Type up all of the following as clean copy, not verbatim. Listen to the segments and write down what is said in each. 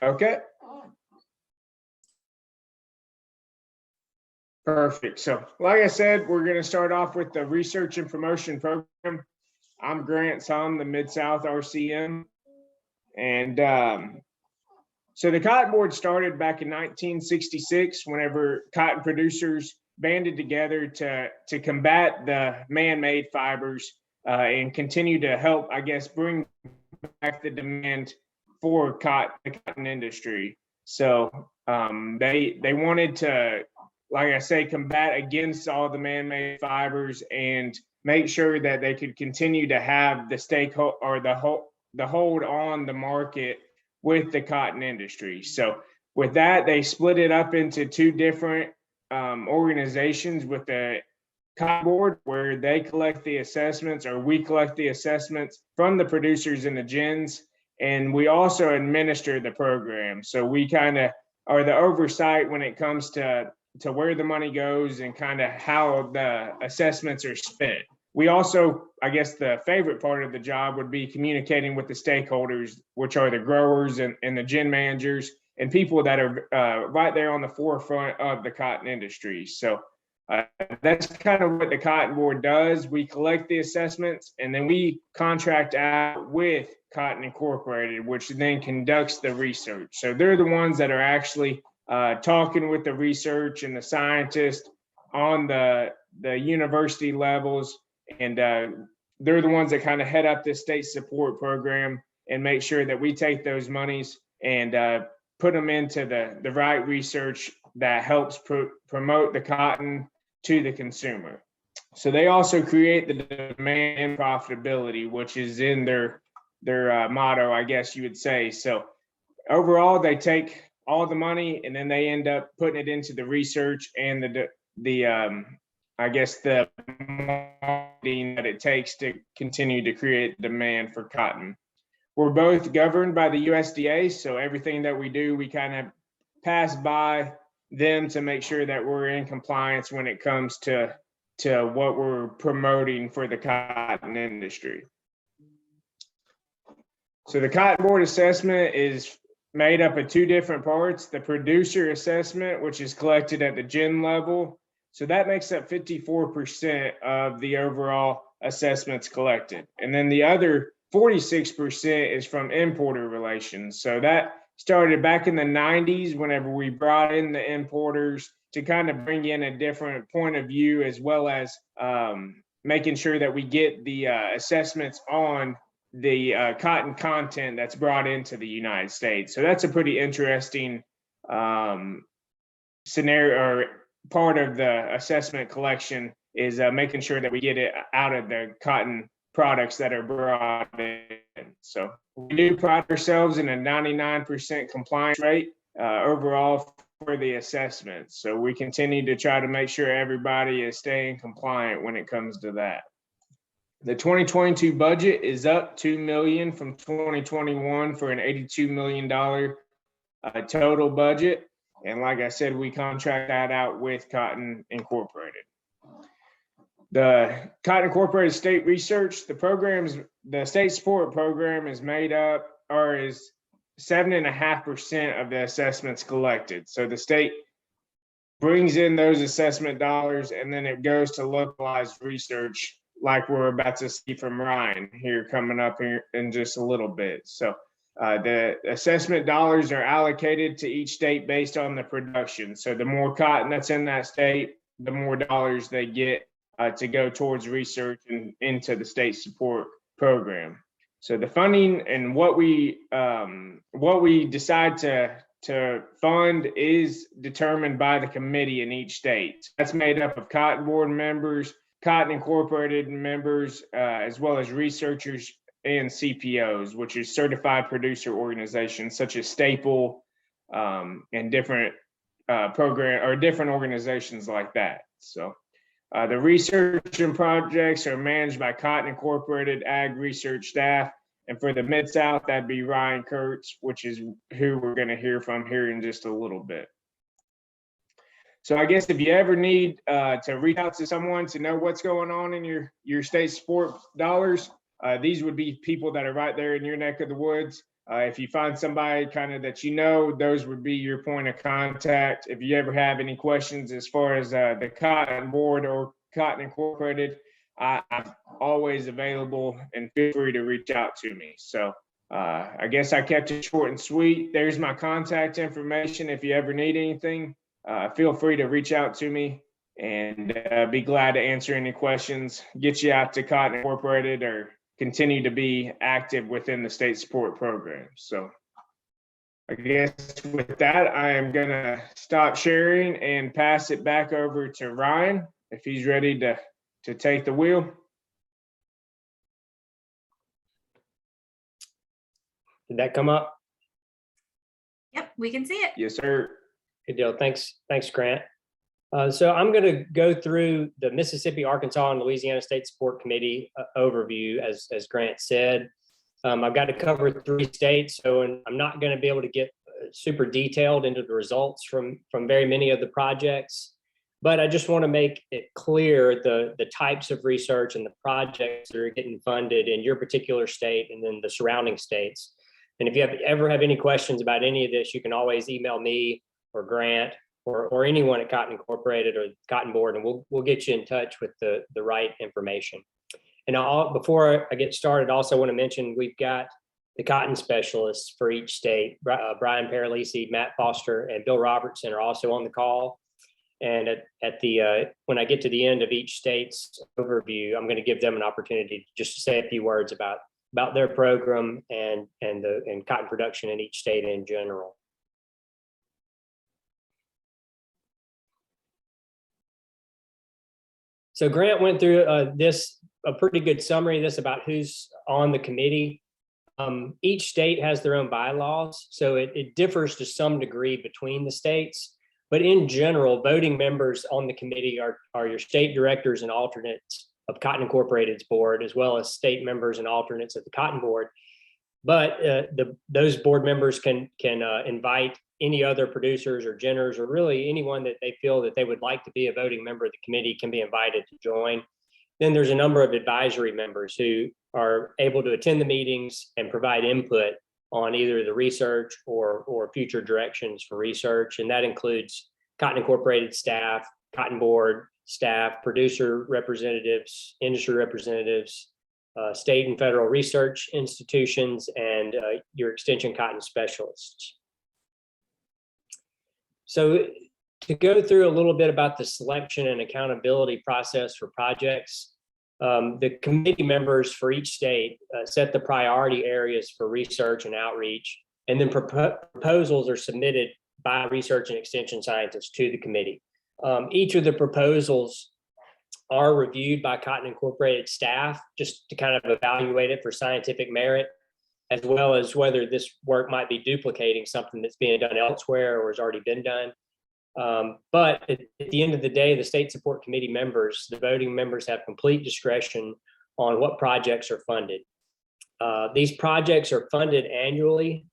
Okay. Perfect. So like I said, we're going to start off with the research and promotion program. I'm Grant Saum, the Mid-South RCM. And so the Cotton Board started back in 1966 whenever cotton producers banded together to combat the man-made fibers and continue to help, I guess, bring back the demand for the cotton industry. So they wanted to, like I say, combat against all the man-made fibers and make sure that they could continue to have the stakeholder or the hold on the market with the cotton industry. So with that, they split it up into two different organizations with the Cotton Board, where they collect the assessments, or we collect the assessments from the producers and the gins, and we also administer the program. So we kind of are the oversight when it comes to where the money goes and kind of how the assessments are spent. We also, I guess the favorite part of the job would be communicating with the stakeholders, which are the growers and the gin managers and people that are right there on the forefront of the cotton industry. So that's kind of what the Cotton Board does. We collect the assessments and then we contract out with Cotton Incorporated, which then conducts the research. So they're the ones that are actually talking with the research and the scientists on the university levels. And they're the ones that kind of head up this state support program and make sure that we take those monies and put them into the right research that helps promote the cotton to the consumer. So they also create the demand and profitability, which is in their motto, I guess you would say. So overall, they take all the money and then they end up putting it into the research and I guess the marketing that it takes to continue to create demand for cotton. We're both governed by the USDA, so everything that we do, we kind of pass by them to make sure that we're in compliance when it comes to what we're promoting for the cotton industry. So the Cotton Board assessment is made up of two different parts: the producer assessment, which is collected at the gin level. So that makes up 54% of the overall assessments collected. And then the other 46% is from importer relations. So that started back in the 90s whenever we brought in the importers to kind of bring in a different point of view, as well as making sure that we get the assessments on the cotton content that's brought into the United States. So that's a pretty interesting scenario, or part of the assessment collection is making sure that we get it out of the cotton products that are brought in. So we do pride ourselves in a 99% compliance rate overall for the assessment. So we continue to try to make sure everybody is staying compliant when it comes to that. The 2022 budget is up $2 million from 2021 for an $82 million total budget. And like I said, we contract that out with Cotton Incorporated. The Cotton Incorporated State Research, the state support program is made up, or is 7.5% of the assessments collected. So the state brings in those assessment dollars and then it goes to localized research, like we're about to see from Ryan here coming up here in just a little bit. So the assessment dollars are allocated to each state based on the production. So the more cotton that's in that state, the more dollars they get to go towards research and into the state support program. So the funding and what we decide to fund is determined by the committee in each state. That's made up of Cotton Board members, Cotton Incorporated members, as well as researchers and CPOs, which is certified producer organizations such as Staple and different different organizations like that. So the research and projects are managed by Cotton Incorporated Ag Research staff. And for the Mid-South, that'd be Ryan Kurtz, which is who we're going to hear from here in just a little bit. So I guess if you ever need to reach out to someone to know what's going on in your state support dollars, these would be people that are right there in your neck of the woods. If you find somebody kind of that you know, those would be your point of contact. If you ever have any questions as far as the Cotton Board or Cotton Incorporated, I'm always available, and feel free to reach out to me. So I guess I kept it short and sweet. There's my contact information. If you ever need anything, feel free to reach out to me, and be glad to answer any questions, get you out to Cotton Incorporated, or continue to be active within the state support program. So I guess with that, I am gonna stop sharing and pass it back over to Ryan if he's ready to take the wheel. Did that come up? Yep, we can see it. Yes, sir. Good deal. Thanks, Grant. So I'm going to go through the Mississippi, Arkansas, and Louisiana State Support Committee overview, as Grant said. I've got to cover 3 states, so I'm not going to be able to get super detailed into the results from very many of the projects, but I just want to make it clear the types of research and the projects that are getting funded in your particular state and then the surrounding states. And if you ever have any questions about any of this, you can always email me or Grant or anyone at Cotton Incorporated or Cotton Board, and we'll get you in touch with the right information. And before I get started, I also want to mention we've got the cotton specialists for each state. Brian Paralisi, Matt Foster, and Bill Robertson are also on the call. And when I get to the end of each state's overview, I'm going to give them an opportunity just to say a few words about their program and cotton production in each state in general. So Grant went through a pretty good summary of this about who's on the committee. Each state has their own bylaws, so it differs to some degree between the states. But in general, voting members on the committee are your state directors and alternates of Cotton Incorporated's board, as well as state members and alternates of the Cotton Board. But those board members can invite any other producers or generers, or really anyone that they feel that they would like to be a voting member of the committee can be invited to join. Then there's a number of advisory members who are able to attend the meetings and provide input on either the research or future directions for research. And that includes Cotton Incorporated staff, Cotton Board staff, producer representatives, industry representatives, state and federal research institutions, and your extension cotton specialists. So to go through a little bit about the selection and accountability process for projects, the committee members for each state set the priority areas for research and outreach, and then proposals are submitted by research and extension scientists to the committee. Each of the proposals are reviewed by Cotton Incorporated staff just to kind of evaluate it for scientific merit, as well as whether this work might be duplicating something that's being done elsewhere or has already been done. But at the end of the day, the state support committee members, the voting members, have complete discretion on what projects are funded. These projects are funded annually,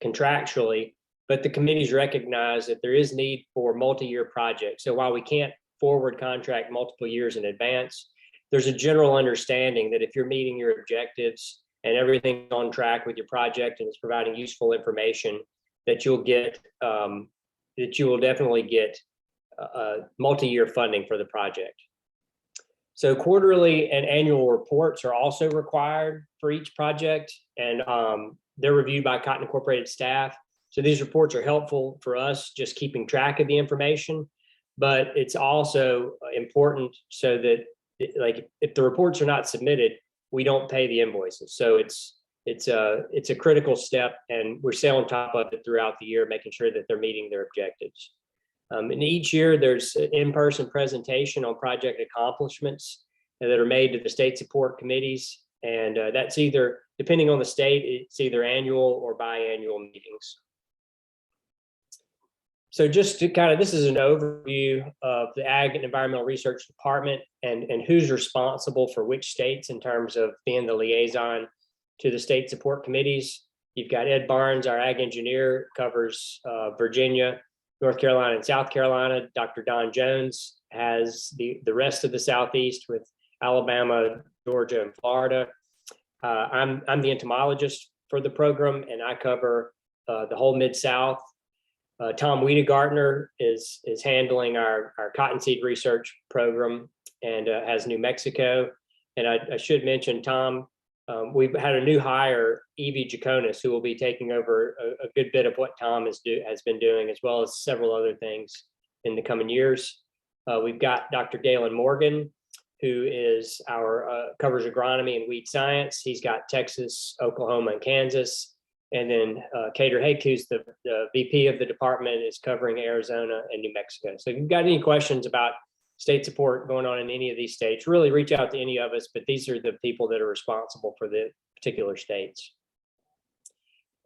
contractually, but the committees recognize that there is need for multi-year projects. So while we can't forward contract multiple years in advance, there's a general understanding that if you're meeting your objectives and everything's on track with your project and it's providing useful information, that you'll get that you will definitely get multi-year funding for the project. So quarterly and annual reports are also required for each project, and they're reviewed by Cotton Incorporated staff. So these reports are helpful for us just keeping track of the information, but it's also important so that, like, if the reports are not submitted, we don't pay the invoices. So it's a critical step, and we're staying on top of it throughout the year, making sure that they're meeting their objectives. And each year there's an in-person presentation on project accomplishments that are made to the state support committees. And that's either, depending on the state, it's either annual or biannual meetings. So just to kind of, this is an overview of the Ag and Environmental Research Department and who's responsible for which states in terms of being the liaison to the state support committees. You've got Ed Barnes, our ag engineer, covers Virginia, North Carolina, and South Carolina. Dr. Don Jones has the rest of the Southeast with Alabama, Georgia, and Florida. I'm the entomologist for the program, and I cover the whole Mid-South. Tom Wiedegartner is handling our cottonseed research program and has New Mexico. And I should mention, Tom, we've had a new hire, Evie Jaconis, who will be taking over a good bit of what Tom has been doing, as well as several other things in the coming years. We've got Dr. Galen Morgan, who is covers agronomy and weed science. He's got Texas, Oklahoma, and Kansas. And then Cater Hake, who's the VP of the department, is covering Arizona and New Mexico. So if you've got any questions about state support going on in any of these states, really reach out to any of us, but these are the people that are responsible for the particular states.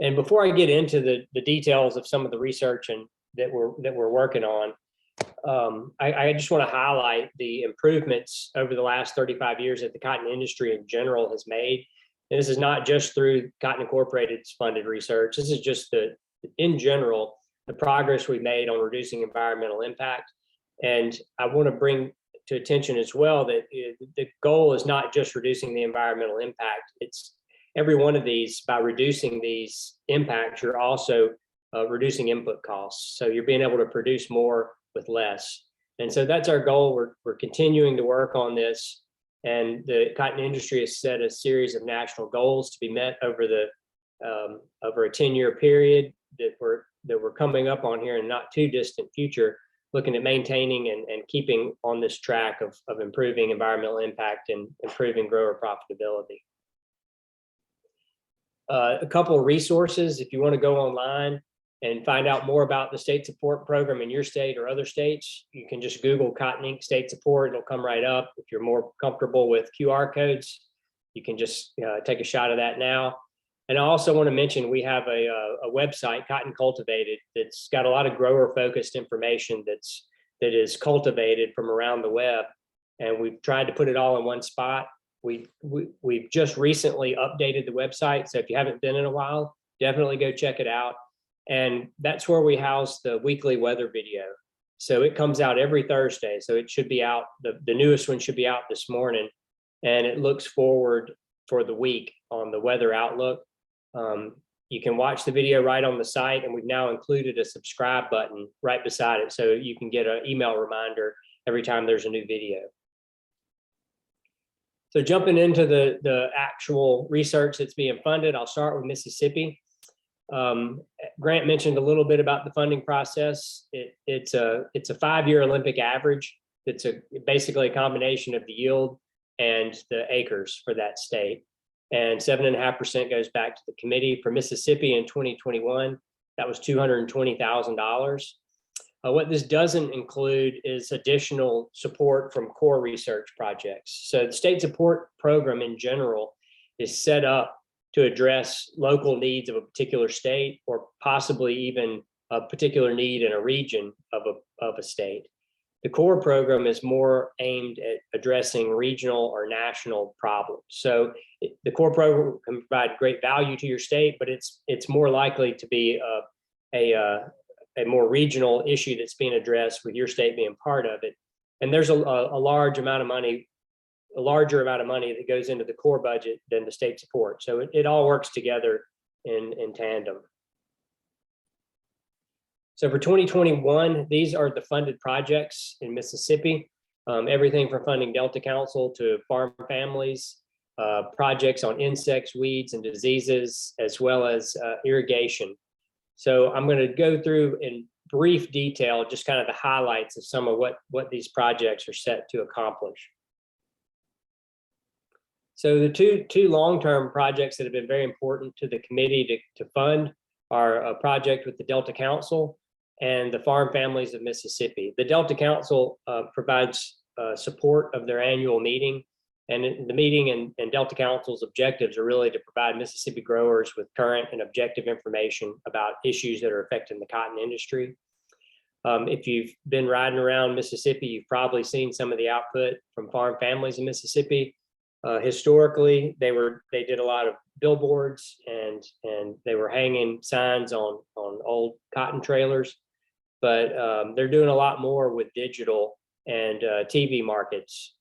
And before I get into the details of some of the research that we're working on, I just want to highlight the improvements over the last 35 years that the cotton industry in general has made. And this is not just through Cotton Incorporated's funded research. This is just in general, the progress we've made on reducing environmental impact. And I want to bring to attention as well that the goal is not just reducing the environmental impact. It's every one of these. By reducing these impacts, you're also reducing input costs. So you're being able to produce more with less. And so that's our goal. We're continuing to work on this. And the cotton industry has set a series of national goals to be met over over a 10-year period that we're coming up on here in not too distant future, looking at maintaining and keeping on this track of improving environmental impact and improving grower profitability. A couple of resources, if you want to go online and find out more about the state support program in your state or other states, you can just Google Cotton Inc. state support. It'll come right up. If you're more comfortable with QR codes, you can just take a shot of that now. And I also want to mention we have a website, Cotton Cultivated, that's got a lot of grower-focused information that is cultivated from around the web. And we've tried to put it all in one spot. We've just recently updated the website. So if you haven't been in a while, definitely go check it out. And that's where we house the weekly weather video. So it comes out every Thursday. So it should be out, the newest one should be out this morning. And it looks forward for the week on the weather outlook. You can watch the video right on the site, and we've now included a subscribe button right beside it. So you can get an email reminder every time there's a new video. So jumping into the actual research that's being funded, I'll start with Mississippi. Grant mentioned a little bit about the funding process. It's a 5-year Olympic average. It's basically a combination of the yield and the acres for that state. And 7.5% goes back to the committee. For Mississippi in 2021, that was $220,000. What this doesn't include is additional support from core research projects. So the state support program in general is set up to address local needs of a particular state, or possibly even a particular need in a region of a state. The core program is more aimed at addressing regional or national problems. So the core program can provide great value to your state, but it's more likely to be a more regional issue that's being addressed with your state being part of it. And there's a larger amount of money that goes into the core budget than the state support. So it all works together in tandem. So for 2021, these are the funded projects in Mississippi. Everything from funding Delta Council to farm families, projects on insects, weeds, and diseases, as well as irrigation. So I'm going to go through in brief detail just kind of the highlights of some of what these projects are set to accomplish. So the two long-term projects that have been very important to the committee to fund are a project with the Delta Council and the Farm Families of Mississippi. The Delta Council provides support of their annual meeting, and the meeting and Delta Council's objectives are really to provide Mississippi growers with current and objective information about issues that are affecting the cotton industry. If you've been riding around Mississippi, you've probably seen some of the output from Farm Families in Mississippi. Historically, they did a lot of billboards and they were hanging signs on old cotton trailers, but they're doing a lot more with digital and TV markets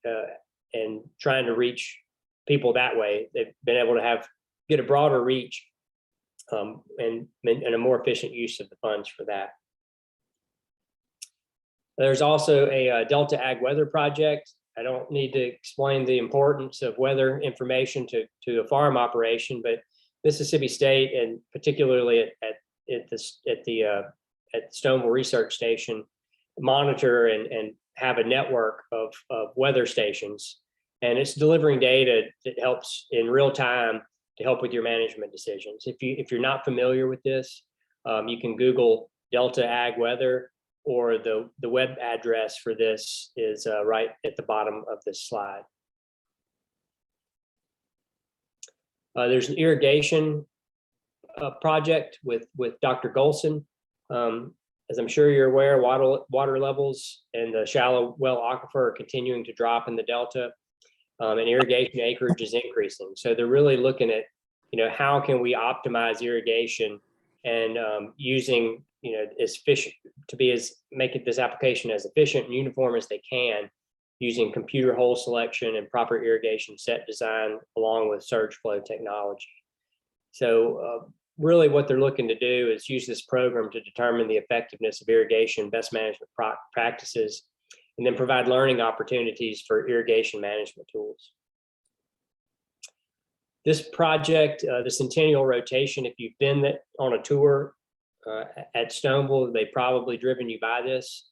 and trying to reach people that way. They've been able to get a broader reach and a more efficient use of the funds for that. There's also a Delta Ag Weather Project. I don't need to explain the importance of weather information to a farm operation, but Mississippi State, and particularly at Stonewall Research Station, monitor and have a network of weather stations, and it's delivering data that helps in real time to help with your management decisions. If you're not familiar with this, you can Google Delta Ag Weather, or the web address for this is right at the bottom of this slide. There's an irrigation project with Dr. Golson. As I'm sure you're aware, water levels in the shallow well aquifer are continuing to drop in the Delta, and irrigation acreage is increasing. So they're really looking at, how can we optimize irrigation and using, as efficient make this application as efficient and uniform as they can, using computer hole selection and proper irrigation set design along with surge flow technology. So really what they're looking to do is use this program to determine the effectiveness of irrigation best management practices, and then provide learning opportunities for irrigation management tools. This project, the Centennial Rotation, if you've been on a tour at Stonewall, they've probably driven you by this.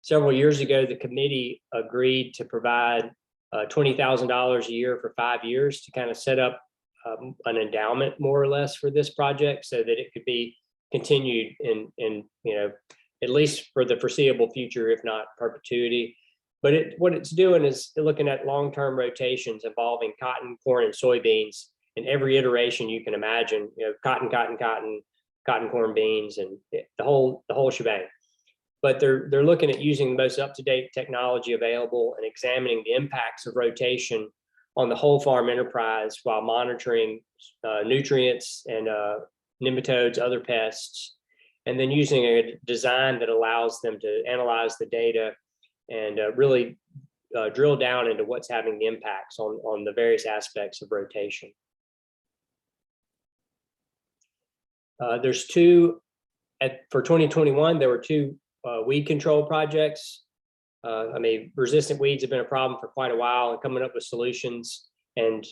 Several years ago, the committee agreed to provide $20,000 a year for 5 years to kind of set up an endowment, more or less, for this project, so that it could be continued in at least for the foreseeable future, if not perpetuity. But what it's doing is looking at long-term rotations involving cotton, corn, and soybeans in every iteration you can imagine. Cotton, corn, beans, and the whole shebang. But they're looking at using the most up-to-date technology available and examining the impacts of rotation on the whole farm enterprise while monitoring nutrients and nematodes, other pests, and then using a design that allows them to analyze the data and really drill down into what's having the impacts on the various aspects of rotation. There's two, for 2021, there were two weed control projects. Resistant weeds have been a problem for quite a while, and coming up with solutions, and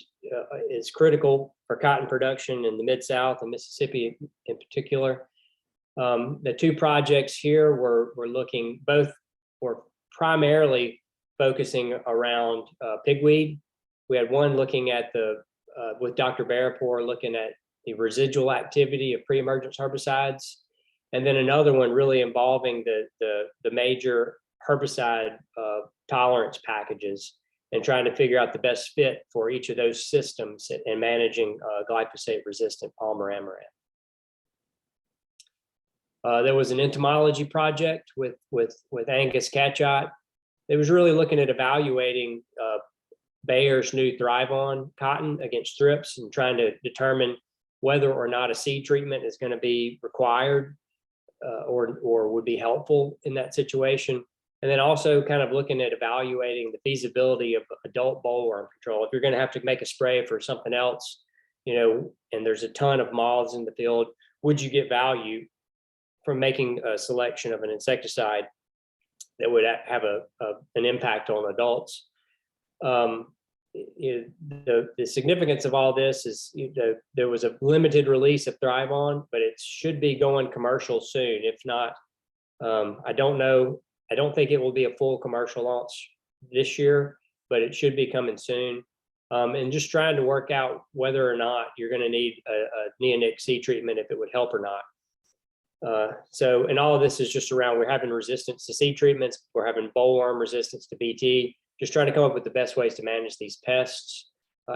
it's critical for cotton production in the Mid-South and Mississippi in particular. The two projects here were primarily focusing around pigweed. We had one looking at with Dr. Barapor, looking at the residual activity of pre-emergence herbicides, and then another one really involving the major herbicide tolerance packages, and trying to figure out the best fit for each of those systems in managing glyphosate resistant Palmer amaranth. There was an entomology project with Angus Catchot. It was really looking at evaluating Bayer's new Thrive On cotton against thrips, and trying to determine whether or not a seed treatment is going to be required or would be helpful in that situation. And then also kind of looking at evaluating the feasibility of adult bollworm control. If you're going to have to make a spray for something else, and there's a ton of moths in the field, would you get value from making a selection of an insecticide that would have an impact on adults? The significance of all this is there was a limited release of Thrive On, but it should be going commercial soon. If not, I don't know. I don't think it will be a full commercial launch this year, but it should be coming soon. And just trying to work out whether or not you're going to need a neonic seed treatment, if it would help or not. And all of this is just around, we're having resistance to seed treatments, we're having bollworm resistance to BT, just trying to come up with the best ways to manage these pests.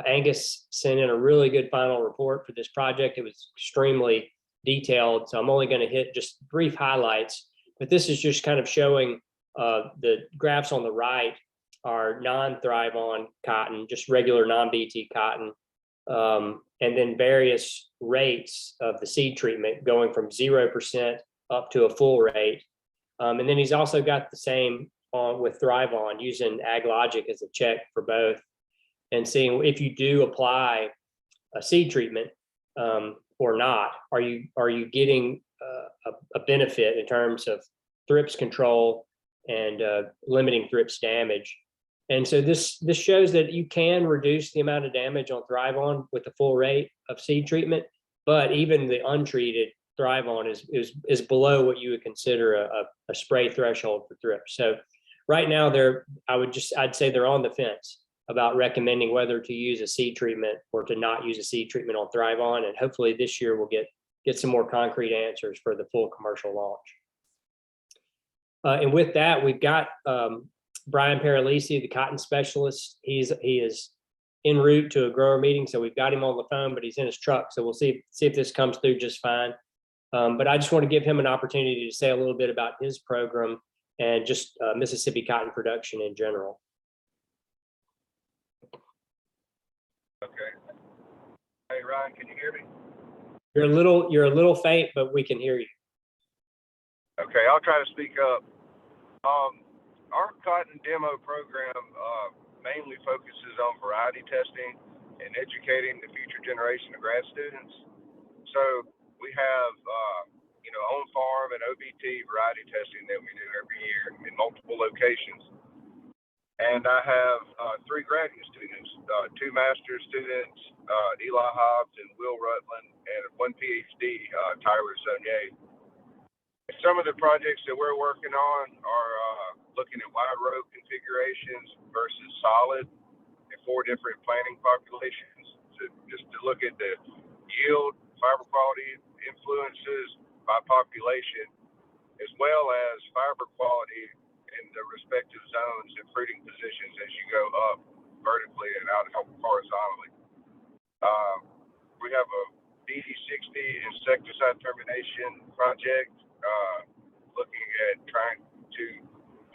Angus sent in a really good final report for this project. It was extremely detailed, so I'm only going to hit just brief highlights, but this is just kind of showing the graphs on the right are non-Thrive On cotton, just regular non-BT cotton, and then various rates of the seed treatment going from 0% up to a full rate. And then he's also got the same with Thrive On, using AgLogic as a check for both, and seeing if you do apply a seed treatment, or not? Are you getting a benefit in terms of thrips control and limiting thrips damage? And so this shows that you can reduce the amount of damage on Thrive-On with the full rate of seed treatment, but even the untreated Thrive-On is below what you would consider a spray threshold for thrips. So right now I'd say they're on the fence about recommending whether to use a seed treatment or to not use a seed treatment on Thrive-On. And hopefully this year we'll get some more concrete answers for the full commercial launch. And with that, we've got Brian Paralisi, the cotton specialist. He is en route to a grower meeting, so we've got him on the phone, but he's in his truck. So we'll see if this comes through just fine. But I just want to give him an opportunity to say a little bit about his program and just Mississippi cotton production in general. Okay. Hey, Ryan, can you hear me? You're a little faint, but we can hear you. Okay, I'll try to speak up. Our cotton demo program mainly focuses on variety testing and educating the future generation of grad students. So we have, on-farm and OBT variety testing that we do every year in multiple locations. And I have 3 graduate students, 2 master's students, Eli Hobbs and Will Rutland, and 1 PhD, Tyler Sonier. Some of the projects that we're working on are looking at wide row configurations versus solid in 4 different planting populations, just to look at the yield, fiber quality influences by population, as well as fiber quality in the respective zones and fruiting positions as you go up vertically and out horizontally. We have a DD60 insecticide termination project, looking at trying to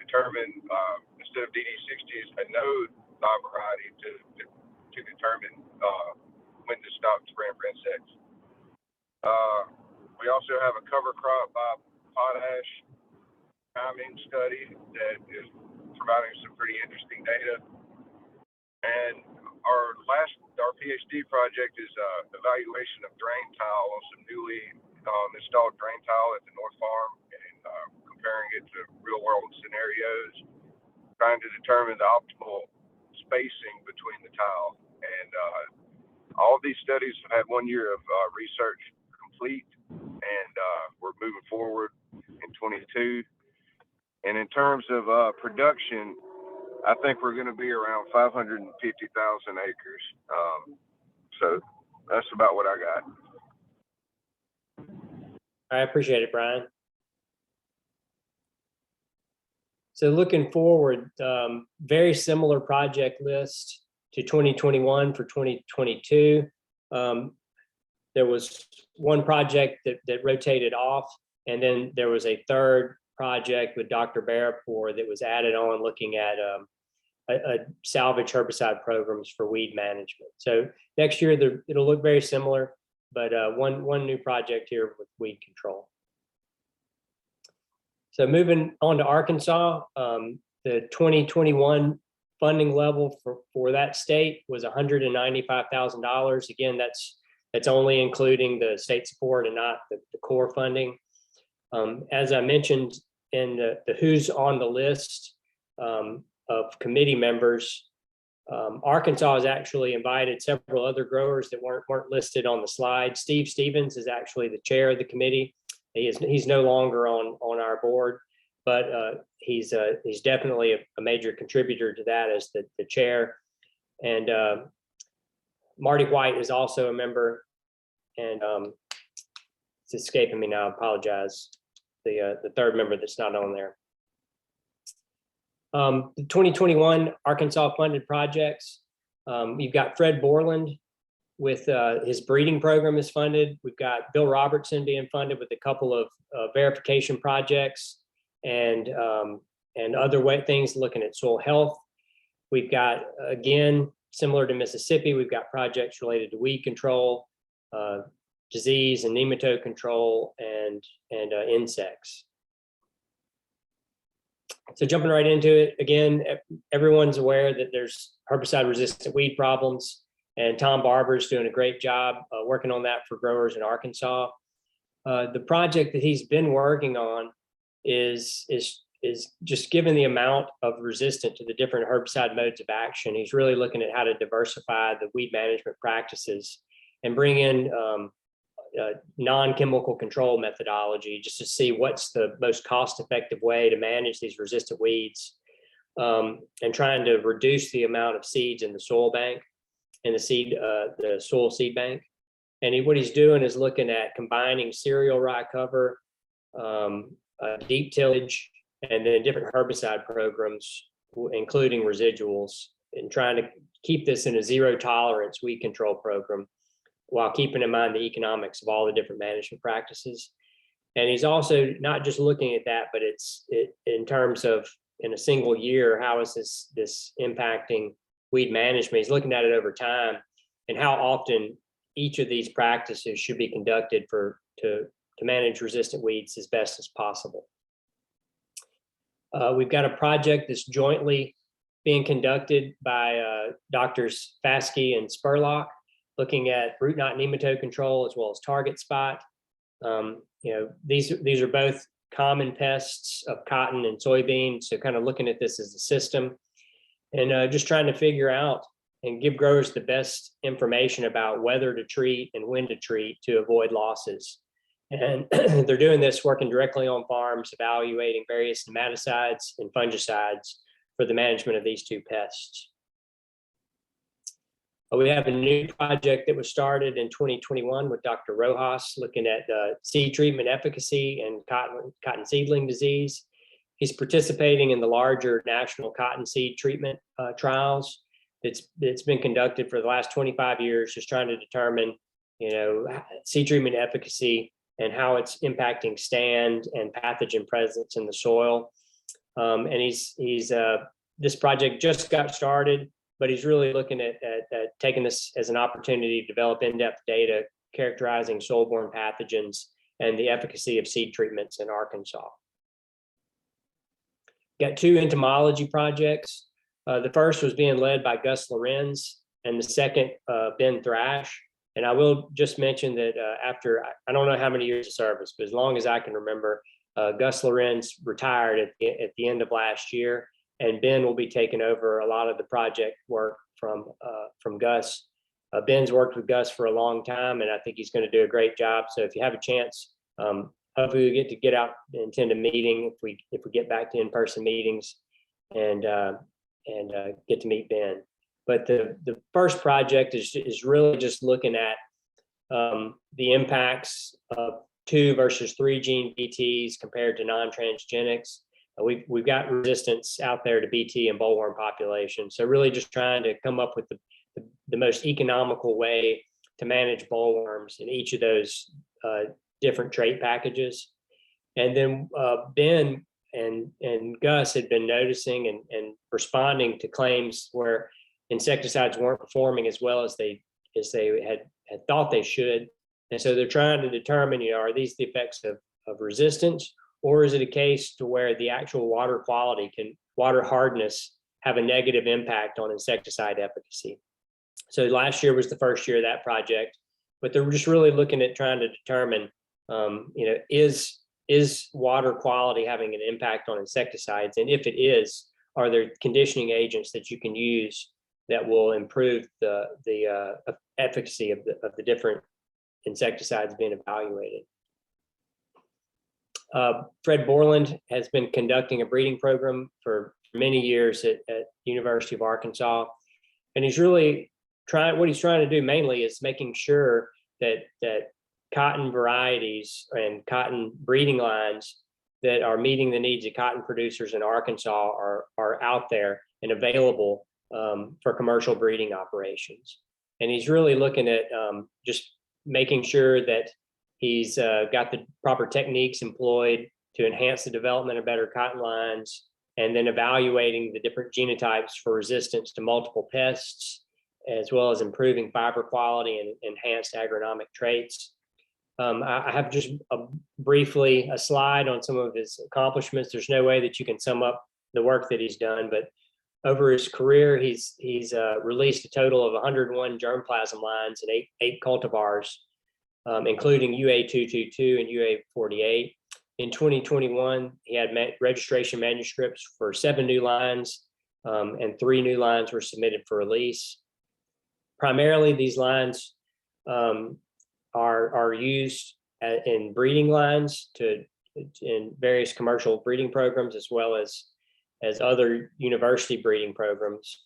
determine, instead of DD60s, a node variety to determine when to stop spraying for insects. We also have a cover crop by potash timing study that is providing some pretty interesting data. And our PhD project is evaluation of drain tile on some newly installed drain tile at the North Farm, and comparing it to real world scenarios, trying to determine the optimal spacing between the tile. And all of these studies have had 1 year of research complete, and we're moving forward in 22. And in terms of production, I think we're going to be around 550,000 acres. So that's about what I got. I appreciate it, Brian. So looking forward, very similar project list to 2021 for 2022. There was one project that rotated off, and then there was a third project with Dr. Barapur that was added on, looking at a salvage herbicide programs for weed management. So next year it'll look very similar, but one new project here with weed control. So moving on to Arkansas, the 2021 funding level for that state was $195,000. Again, that's only including the state support and not the core funding. As I mentioned in the who's on the list of committee members, Arkansas has actually invited several other growers that weren't listed on the slide. Steve Stevens is actually the chair of the committee. He's no longer on our board, but he's definitely a major contributor to that as the chair. And Marty White is also a member, and it's escaping me now. I apologize. The third member that's not on there. The 2021 Arkansas funded projects. You've got Fred Borland with his breeding program is funded. We've got Bill Robertson being funded with a couple of verification projects and other things looking at soil health. We've got, again, similar to Mississippi, we've got projects related to weed control, disease and nematode control, and insects. So jumping right into it, again, everyone's aware that there's herbicide resistant weed problems, And Tom Barber's doing a great job working on that for growers in Arkansas. The project that he's been working on is just given the amount of resistance to the different herbicide modes of action. He's really looking at how to diversify the weed management practices and bring in non-chemical control methodology just to see what's the most cost-effective way to manage these resistant weeds, and trying to reduce the amount of seeds in the soil bank and the soil seed bank. And what he's doing is looking at combining cereal rye cover, deep tillage, and then different herbicide programs, including residuals, and trying to keep this in a zero tolerance weed control program while keeping in mind the economics of all the different management practices. And he's also not just looking at that, but it's in terms of in a single year, how is this impacting weed management? He's looking at it over time and how often each of these practices should be conducted to manage resistant weeds as best as possible. We've got a project that's jointly being conducted by Doctors Faskey and Spurlock, looking at root knot nematode control as well as target spot. These are both common pests of cotton and soybeans, so kind of looking at this as a system, and just trying to figure out and give growers the best information about whether to treat and when to treat to avoid losses. And they're doing this working directly on farms, evaluating various nematicides and fungicides for the management of these two pests. We have a new project that was started in 2021 with Dr. Rojas, looking at seed treatment efficacy and cotton seedling disease. He's participating in the larger national cotton seed treatment trials that's been conducted for the last 25 years, just trying to determine, seed treatment efficacy and how it's impacting stand and pathogen presence in the soil. And this project just got started, but he's really looking at taking this as an opportunity to develop in-depth data characterizing soil-borne pathogens and the efficacy of seed treatments in Arkansas. Got two entomology projects. The first was being led by Gus Lorenz, and the second, Ben Thrash. And I will just mention that after, I don't know how many years of service, but as long as I can remember, Gus Lorenz retired at the end of last year, and Ben will be taking over a lot of the project work from Gus. Ben's worked with Gus for a long time, and I think he's going to do a great job. So if you have a chance, hopefully we get out and attend a meeting if we get back to in-person meetings and get to meet Ben. But the first project is really just looking at the impacts of 2 versus 3 gene BTs compared to non-transgenics. We've got resistance out there to BT and bollworm population. So really just trying to come up with the most economical way to manage bollworms in each of those different trait packages. And then Ben and Gus had been noticing and responding to claims where insecticides weren't performing as well as they had thought they should. And so they're trying to determine, are these the effects of resistance, or is it a case to where the actual water quality water hardness have a negative impact on insecticide efficacy? So last year was the first year of that project, but they're just really looking at trying to determine, is water quality having an impact on insecticides? And if it is, are there conditioning agents that you can use that will improve the efficacy of the different insecticides being evaluated? Fred Borland has been conducting a breeding program for many years at University of Arkansas, and he's really what he's trying to do mainly is making sure that cotton varieties and cotton breeding lines that are meeting the needs of cotton producers in Arkansas are out there and available for commercial breeding operations. And he's really looking at just making sure that he's got the proper techniques employed to enhance the development of better cotton lines, and then evaluating the different genotypes for resistance to multiple pests, as well as improving fiber quality and enhanced agronomic traits. I have just briefly a slide on some of his accomplishments. There's no way that you can sum up the work that he's done, but over his career, he's released a total of 101 germplasm lines and eight cultivars, including UA222 and UA48. In 2021, he had registration manuscripts for 7 new lines, and 3 new lines were submitted for release. Primarily, these lines are used in breeding lines in various commercial breeding programs, as well as other university breeding programs.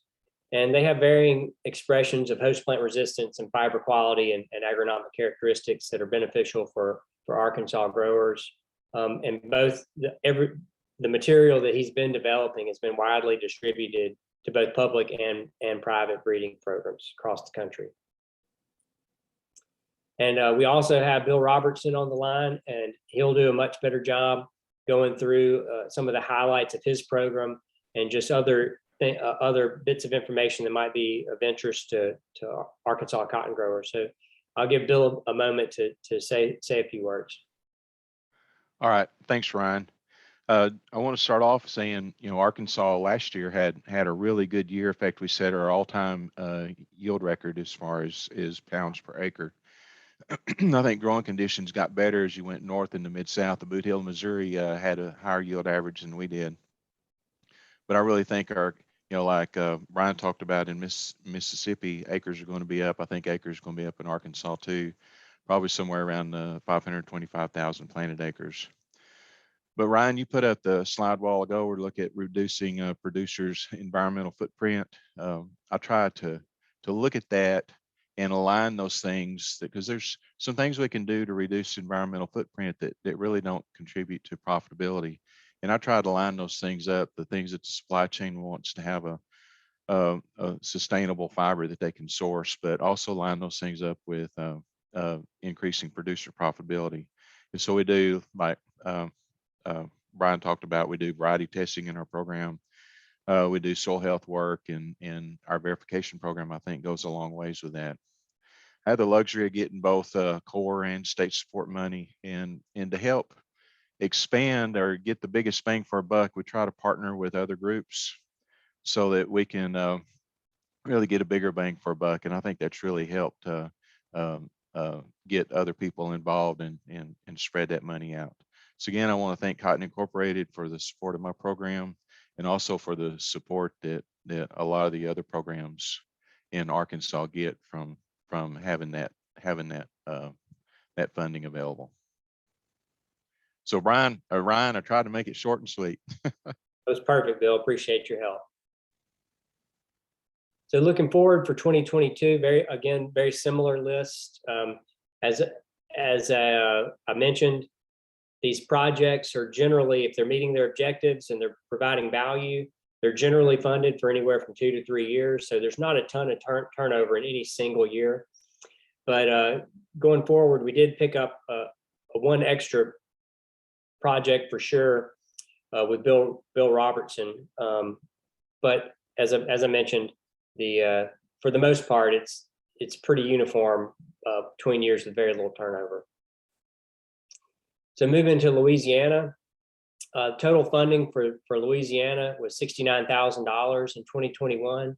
And they have varying expressions of host plant resistance and fiber quality and agronomic characteristics that are beneficial for Arkansas growers. And both the material that he's been developing has been widely distributed to both public and private breeding programs across the country. And we also have Bill Robertson on the line, and he'll do a much better job going through some of the highlights of his program and just other bits of information that might be of interest to Arkansas cotton growers. So I'll give Bill a moment to say a few words. All right, thanks, Ryan. I want to start off saying, Arkansas last year had a really good year. In fact, we set our all-time yield record as far as pounds per acre. I think growing conditions got better as you went north in the Mid-South. The Boot Hill, Missouri had a higher yield average than we did. But I really think our, like Brian talked about in Mississippi, acres are going to be up. I think acres are going to be up in Arkansas too, probably somewhere around 525,000 planted acres. But Ryan, you put up the slide a while ago. We're looking at reducing producers' environmental footprint. I try to look at that and align those things, because there's some things we can do to reduce environmental footprint that really don't contribute to profitability. And I try to line those things up, the things that the supply chain wants to have a sustainable fiber that they can source, but also line those things up with increasing producer profitability. And so we do, like Brian talked about, we do variety testing in our program. We do soil health work, and our verification program, I think, goes a long ways with that. I have the luxury of getting both core and state support money, and to help expand or get the biggest bang for a buck, we try to partner with other groups so that we can really get a bigger bang for a buck. And I think that's really helped get other people involved and spread that money out. So again, I want to thank Cotton Incorporated for the support of my program, and also for the support that a lot of the other programs in Arkansas get from having that funding available. So Ryan, I tried to make it short and sweet. That was perfect, Bill. Appreciate your help. So looking forward for 2022, very similar list. As I mentioned, these projects are generally, if they're meeting their objectives and they're providing value, they're generally funded for anywhere from 2 to 3 years. So there's not a ton of turnover in any single year. But going forward, we did pick up one extra project for sure with Bill Robertson. But as I mentioned, for the most part, it's pretty uniform between years with very little turnover. So moving to Louisiana, total funding for Louisiana was $69,000 in 2021.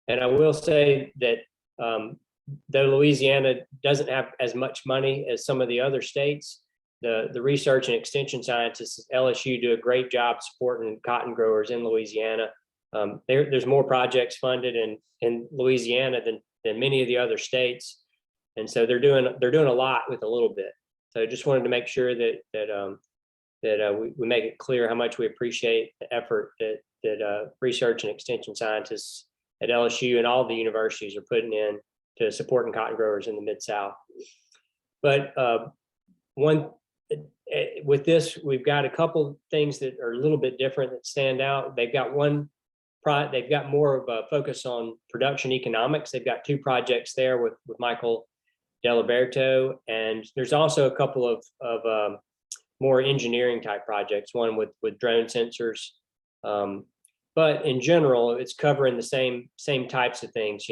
And I will say that though Louisiana doesn't have as much money as some of the other states, the research and extension scientists at LSU do a great job supporting cotton growers in Louisiana. There's more projects funded in Louisiana than many of the other states. And so they're doing a lot with a little bit. So I just wanted to make sure that we make it clear how much we appreciate the effort that research and extension scientists at LSU and all the universities are putting in to supporting cotton growers in the Mid-South. But with this, we've got a couple things that are a little bit different that stand out. They've got more of a focus on production economics. They've got 2 projects there with Michael Deliberto, and there's also a couple of more engineering type projects, one with drone sensors. But in general, it's covering the same types of things,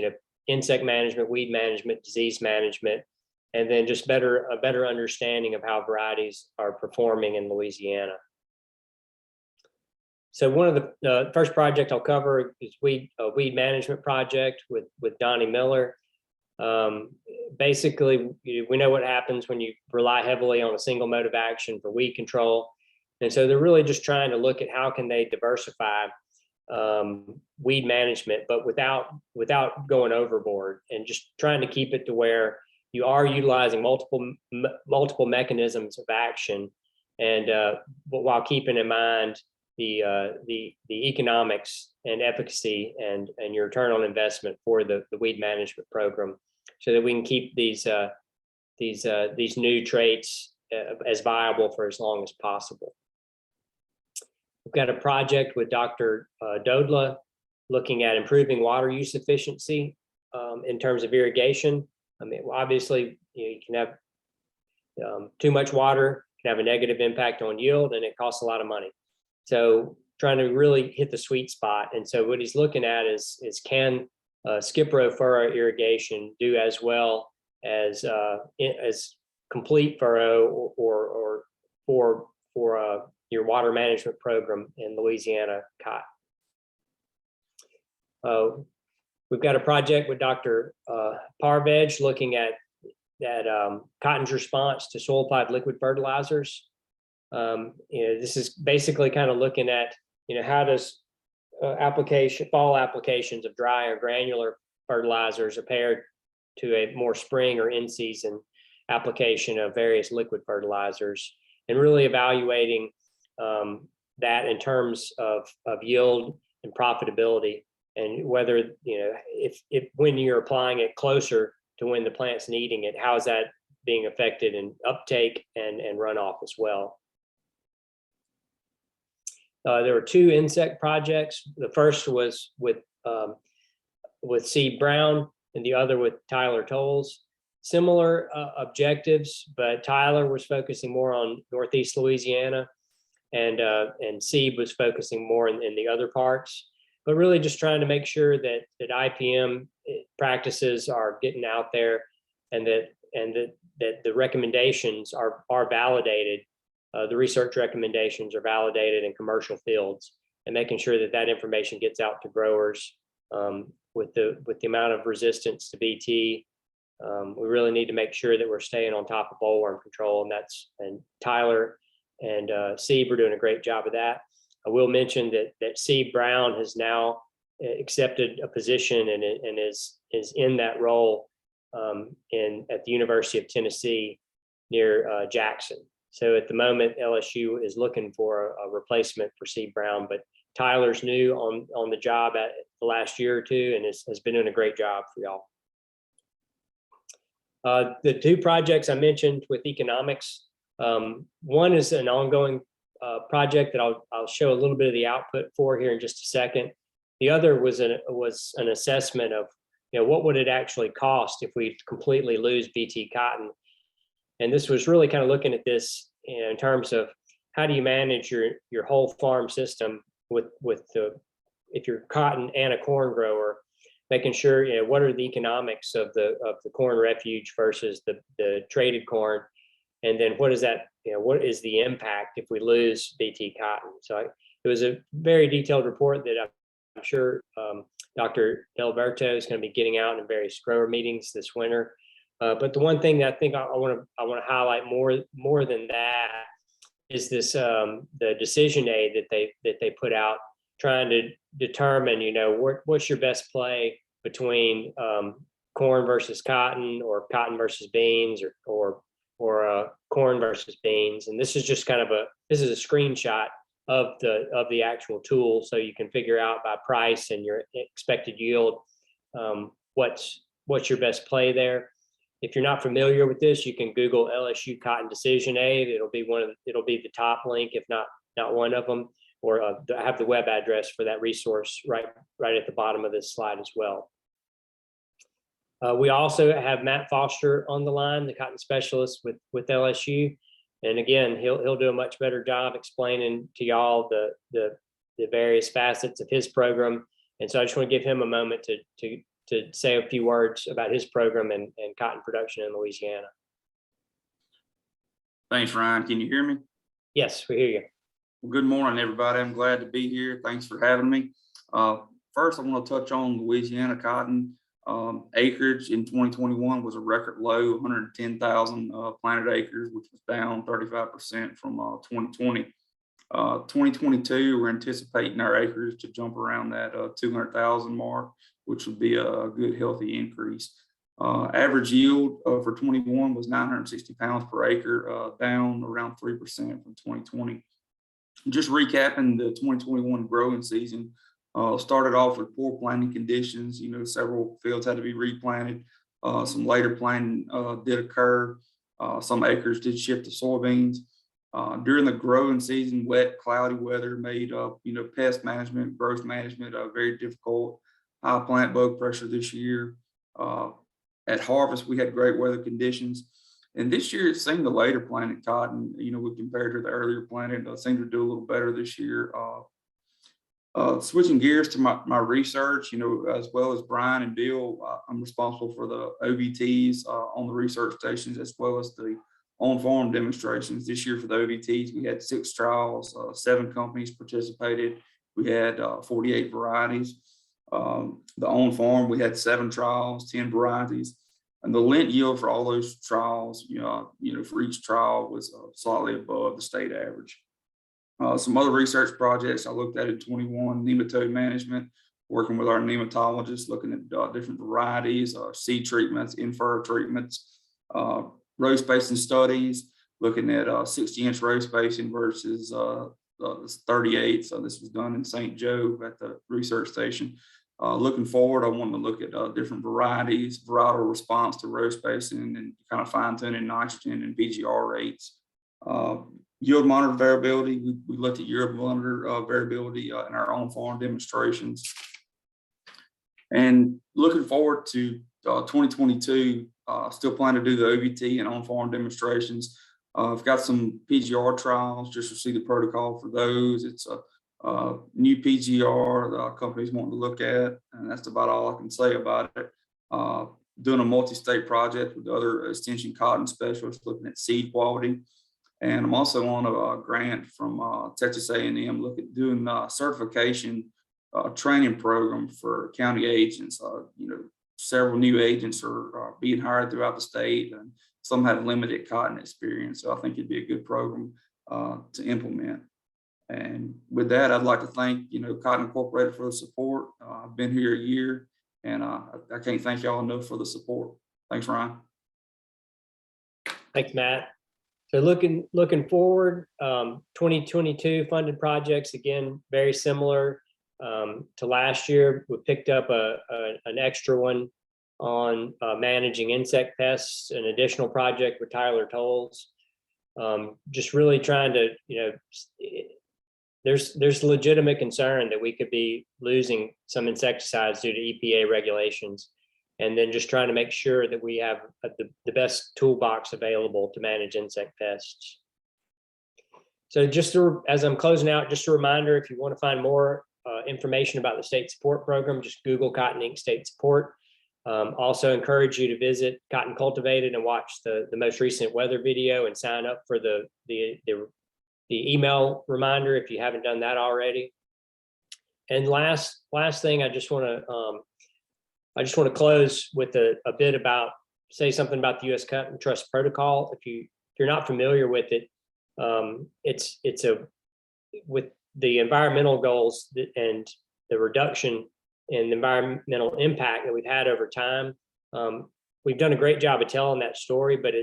insect management, weed management, disease management, and then just a better understanding of how varieties are performing in Louisiana. So one of the first project I'll cover is a weed management project with Donnie Miller. Basically, we know what happens when you rely heavily on a single mode of action for weed control. And so they're really just trying to look at how can they diversify weed management, but without going overboard, and just trying to keep it to where you are utilizing multiple mechanisms of action, and but while keeping in mind the economics and efficacy and your return on investment for the weed management program, so that we can keep these new traits as viable for as long as possible. We've got a project with Dr. Dodla looking at improving water use efficiency in terms of irrigation. I mean, obviously, you can have too much water, can have a negative impact on yield, and it costs a lot of money. So trying to really hit the sweet spot. And so what he's looking at is can skip row furrow irrigation do as well as complete furrow or for your water management program in Louisiana Cotton. We've got a project with Dr. Parvej looking at cotton's response to soil applied liquid fertilizers. This is basically kind of looking at, how does fall applications of dry or granular fertilizers are paired to a more spring or in-season application of various liquid fertilizers, and really evaluating that in terms of yield and profitability, and whether, if when you're applying it closer to when the plant's needing it, how is that being affected in uptake and runoff as well. There were two insect projects. The first was with Seed Brown, and the other with Tyler Tolles. Similar objectives, but Tyler was focusing more on Northeast Louisiana, and Seed was focusing more in the other parts. But really just trying to make sure that IPM practices are getting out there, and that the recommendations are validated. The research recommendations are validated in commercial fields, and making sure that information gets out to growers with the amount of resistance to BT. We really need to make sure that we're staying on top of bollworm control, and Tyler and Seed are doing a great job of that. I will mention that Seed Brown has now accepted a position and is in that role at the University of Tennessee near Jackson. So at the moment, LSU is looking for a replacement for Seed Brown, but Tyler's new on the job at the last year or two, and has been doing a great job for y'all. The two projects I mentioned with economics, one is an ongoing project that I'll show a little bit of the output for here in just a second. The other was an assessment of, what would it actually cost if we completely lose BT cotton. And this was really kind of looking at this in terms of how do you manage your whole farm system if you're cotton and a corn grower, making sure, what are the economics of the corn refuge versus the traded corn, and then what is that, what is the impact if we lose BT cotton. So it was a very detailed report that I'm sure Dr. Delberto is going to be getting out in various grower meetings this winter. But the one thing that I think I want to highlight more than that is this the decision aid that they put out, trying to determine, what's your best play between corn versus cotton, or cotton versus beans, or corn versus beans. And this is just kind of a screenshot of the actual tool, so you can figure out by price and your expected yield what's your best play there. If you're not familiar with this, you can Google LSU Cotton Decision Aid. It'll be the top link, if not one of them, or I have the web address for that resource right at the bottom of this slide as well. We also have Matt Foster on the line, the cotton specialist with LSU. And again, he'll do a much better job explaining to y'all the various facets of his program. And so I just want to give him a moment to say a few words about his program and cotton production in Louisiana. Thanks, Ryan. Can you hear me? Yes, we hear you. Well, good morning, everybody. I'm glad to be here. Thanks for having me. First, I want to touch on Louisiana Cotton. Acreage in 2021 was a record low, 110,000 planted acres, which was down 35% from 2020. 2022, we're anticipating our acres to jump around that 200,000 mark, which would be a good, healthy increase. Average yield for 21 was 960 pounds per acre, down around 3% from 2020. Just recapping the 2021 growing season, started off with poor planting conditions. You know, several fields had to be replanted. Some later planting did occur. Some acres did shift to soybeans. During the growing season, wet, cloudy weather made pest management, growth management very difficult. High plant bug pressure this year. At harvest, we had great weather conditions. And this year, it seemed the later planted cotton, you know, we compared to the earlier planted, seemed to do a little better this year. Switching gears to my research, you know, as well as Brian and Bill, I'm responsible for the OVTs on the research stations, as well as the on-farm demonstrations. This year for the OVTs, we had 6 trials, 7 companies participated. We had 48 varieties. The on-farm, we had 7 trials, 10 varieties. And the lint yield for all those trials, for each trial was slightly above the state average. Some other research projects I looked at in 21, nematode management, working with our nematologists, looking at different varieties, seed treatments, in-furrow treatments, row spacing studies, looking at 60-inch row spacing versus 38. So this was done in St. Joe at the research station. Looking forward, I wanted to look at different varieties, varietal response to row spacing, and kind of fine-tuning nitrogen and PGR rates. Yield monitor variability, we looked at yield monitor variability in our own farm demonstrations. And looking forward to 2022, still plan to do the OVT and on-farm demonstrations. I've got some PGR trials, just received the protocol for those. It's a new PGR the company's wanting to look at, and that's about all I can say about it. Doing a multi-state project with other extension cotton specialists looking at seed quality. And I'm also on a grant from Texas A&M looking at doing a certification training program for county agents. Several new agents are being hired throughout the state, and some have limited cotton experience. So I think it'd be a good program to implement. And with that, I'd like to thank, Cotton Incorporated for the support. I've been here a year, and I can't thank y'all enough for the support. Thanks, Ryan. Thanks, Matt. So looking forward, 2022 funded projects, again, very similar to last year. We picked up an extra one on managing insect pests, an additional project with Tyler Tolles. Just really trying to, there's legitimate concern that we could be losing some insecticides due to EPA regulations, and then just trying to make sure that we have the best toolbox available to manage insect pests. So as I'm closing out, just a reminder, if you want to find more information about the state support program, just Google Cotton Inc. State Support. Also encourage you to visit Cotton Cultivated and watch the most recent weather video and sign up for the email reminder if you haven't done that already. And last thing, I just want to close with a bit about, say something about the U.S. Cotton Trust Protocol. If you're not familiar with it, with the environmental goals and the reduction in the environmental impact that we've had over time. We've done a great job of telling that story, but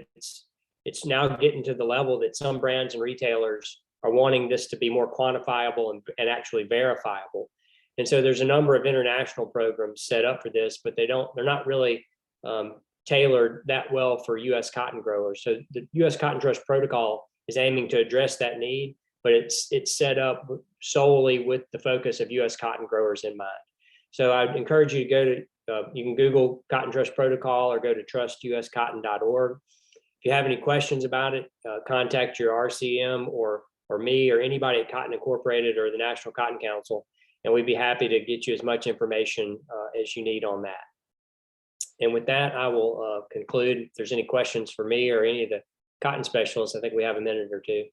it's now getting to the level that some brands and retailers are wanting this to be more quantifiable and actually verifiable. And so there's a number of international programs set up for this, but they're not really tailored that well for U.S. cotton growers. So the U.S. Cotton Trust Protocol is aiming to address that need, but it's set up solely with the focus of U.S. cotton growers in mind. So I'd encourage you to go to, you can Google Cotton Trust Protocol or go to trustuscotton.org. If you have any questions about it, contact your RCM or me or anybody at Cotton Incorporated or the National Cotton Council, and we'd be happy to get you as much information as you need on that. And with that, I will conclude. If there's any questions for me or any of the cotton specialists, I think we have a minute or two.